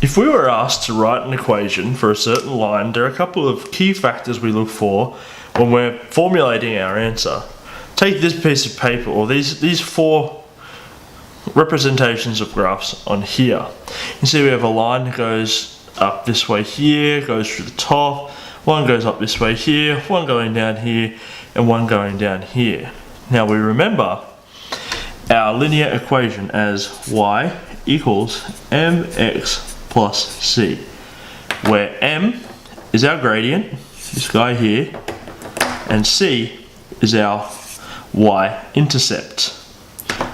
if we were asked to write an equation for a certain line, there are a couple of key factors we look for when we're formulating our answer. Take this piece of paper, or these four representations of graphs on here. You see we have a line that goes up this way here, goes through the top, one goes up this way here, one going down here, and one going down here. Now we remember our linear equation as y equals mx plus c, where m is our gradient, this guy here, and c is our y-intercept.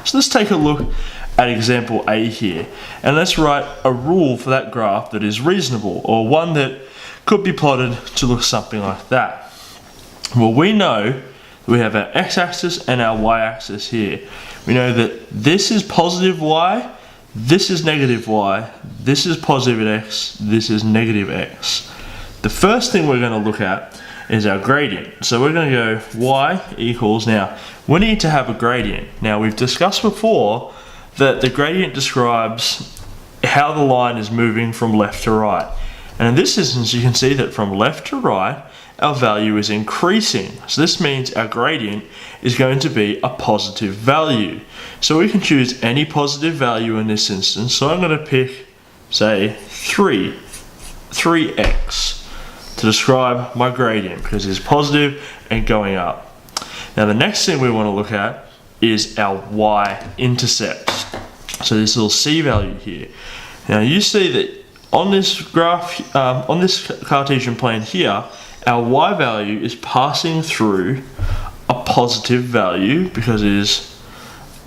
So let's take a look at example A here, and let's write a rule for that graph that is reasonable, or one that could be plotted to look something like that. Well, we know that we have our x-axis and our y-axis here. We know that this is positive y, this is negative y, this is positive x, this is negative x. The first thing we're going to look at is our gradient. So we're going to go y equals, now we need to have a gradient. Now we've discussed before that the gradient describes how the line is moving from left to right. And in this instance you can see that from left to right our value is increasing. So this means our gradient is going to be a positive value. So we can choose any positive value in this instance. So I'm going to pick, say, 3x to describe my gradient because it's positive and going up. Now the next thing we want to look at is our y-intercept. So this little c value here. Now you see that on this graph, on this Cartesian plane here, our y value is passing through a positive value because it is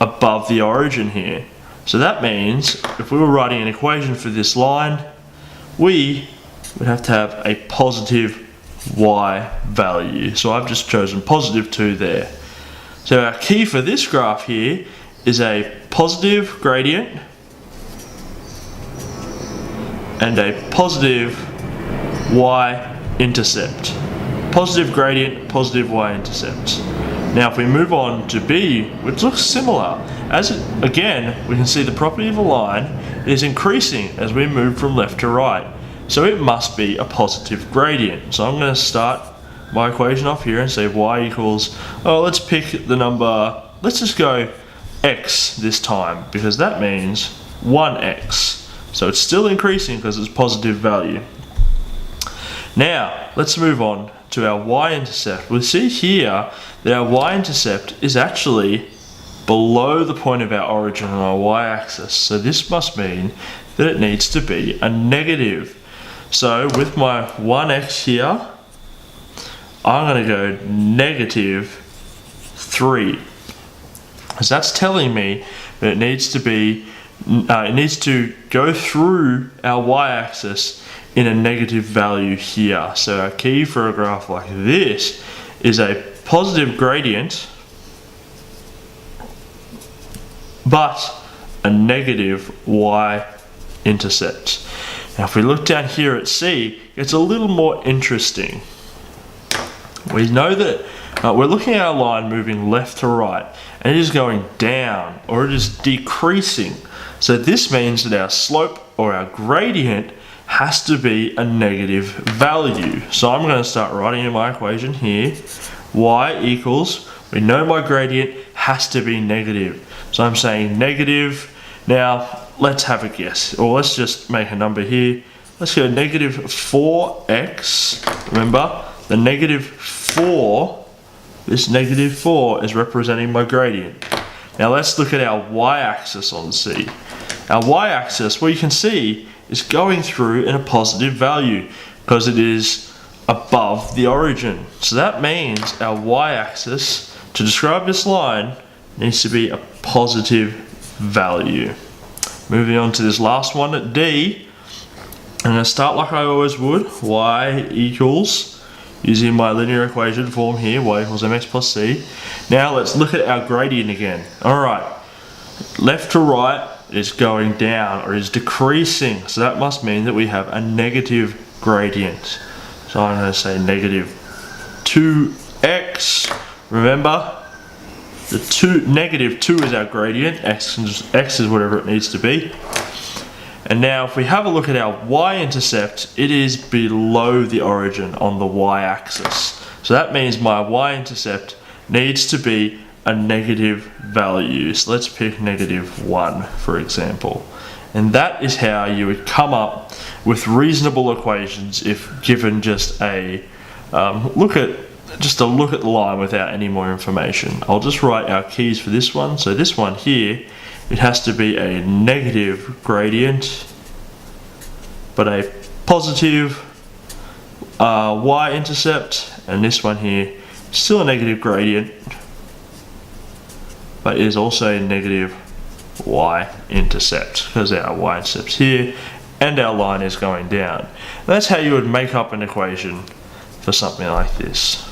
above the origin here. So that means if we were writing an equation for this line, we would have to have a positive y value. So I've just chosen positive 2 there. So our key for this graph here is a positive gradient and a positive y-intercept. Positive gradient, positive y-intercept. Now if we move on to B, which looks similar, again we can see the property of a line is increasing as we move from left to right. So it must be a positive gradient. So I'm going to start my equation off here and say y equals, let's pick the number, let's just go x this time because that means 1x. So it's still increasing because it's positive value. Now let's move on to our y-intercept. We'll see here that our y-intercept is actually below the point of our origin on our y-axis. So this must mean that it needs to be a negative. So with my 1x here, I'm going to go negative 3. So that's telling me that it needs to go through our y-axis in a negative value here. So our key for a graph like this is a positive gradient but a negative y-intercept. Now if we look down here at C, it's a little more interesting. We know that we're looking at our line moving left to right and it is going down or it is decreasing. So this means that our slope or our gradient has to be a negative value. So I'm going to start writing in my equation here, y equals, we know my gradient has to be negative. So I'm saying negative. Now let's have a guess, or let's just make a number here. Let's go negative 4x. Remember, the negative 4, this negative 4 is representing my gradient. Now let's look at our y-axis on C. Our y-axis, well you can see, is going through in a positive value because it is above the origin. So that means our y-axis, to describe this line, needs to be a positive value. Moving on to this last one at D, I'm going to start like I always would, y equals, using my linear equation form here, y equals mx plus c. Now let's look at our gradient again. Alright, left to right is going down or is decreasing, so that must mean that we have a negative gradient. So I'm going to say negative 2x. Remember, negative 2 is our gradient, x is whatever it needs to be. And now if we have a look at our y-intercept, it is below the origin on the y-axis. So that means my y-intercept needs to be a negative value. So let's pick -1, for example. And that is how you would come up with reasonable equations if given just a look at the line without any more information. I'll just write our keys for this one. So this one here, it has to be a negative gradient, but a positive y-intercept, and this one here, still a negative gradient, but it is also a negative y-intercept because our y-intercept's here and our line is going down. That's how you would make up an equation for something like this.